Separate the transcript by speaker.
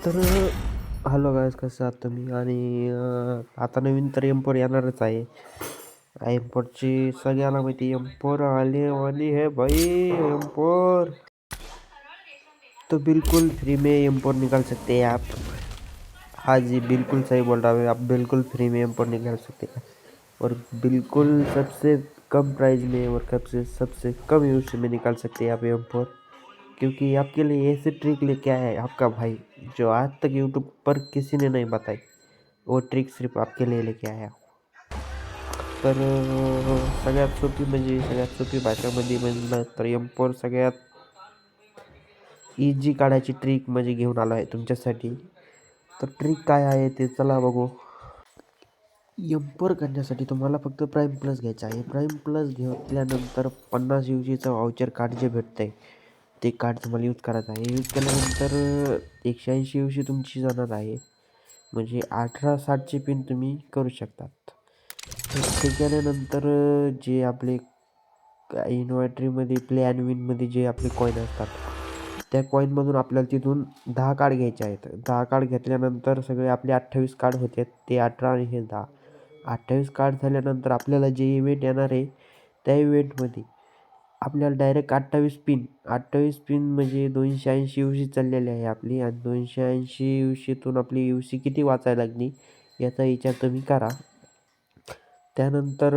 Speaker 1: तर hello guys, कसं आहात तुम्ही? आणि आता नवीन तर M4 येणारच आहे. M4ची सगळ्यांना माहिती, M4 आने वाली है भाई. M4 तो बिल्कुल फ्री में M4 निकाल सकते हैं आप. हाँ जी, बिल्कुल सही बोल रहा हूँ. आप बिल्कुल फ्री में M4 निकाल सकते हैं और बिल्कुल सबसे कम प्राइस में और सबसे कम यूज में निकाल सकते हैं आप M4. क्योंकि आपके लिए ऐसे ट्रिक लेके आया है आपका भाई, जो आज तक यूट्यूब पर किसी ने नहीं बताई. वो ट्रिक सिर्फ आपके लिए लेके आया. तर सगळ्यात सोपी भाषामध्ये म्हणलं तर M4 सगळ्यात इझी काढायची ट्रिक म्हणजे घेऊन आलो आहे तुमच्यासाठी. तर ट्रिक काय आहे ते चला बघू. M4 करण्यासाठी तुम्हाला फक्त प्राईम प्लस घ्यायचा आहे. प्राईम प्लस घेतल्यानंतर 50 UGचं व्हाउचर कार्ड जे भेटतंय, ते कार्ड तुम्हाला यूज करायचं आहे. यूज केल्यानंतर 180 UC तुमची जाणार आहे. म्हणजे 1860ची पिन तुम्ही करू शकतात. तर ते केल्यानंतर जे आपले इन्व्हर्टरीमध्ये प्ले अँड विनमध्ये जे आपले कॉईन असतात, त्या कॉईनमधून आपल्याला तिथून 10 कार्ड घ्यायचे आहेत. 10 कार्ड घेतल्यानंतर सगळे आपले 28 कार्ड होते. ते 18 आणि हे 10. 28 कार्ड झाल्यानंतर आपल्याला जे इव्हेंट येणार आहे, त्या इव्हेंटमध्ये आपल्याला डायरेक्ट 28 पिन म्हणजे 280 UC चाललेली आहे आपली. आणि 280 UCतून आपली UC किती वाचायला लागली याचा विचार तुम्ही करा. त्यानंतर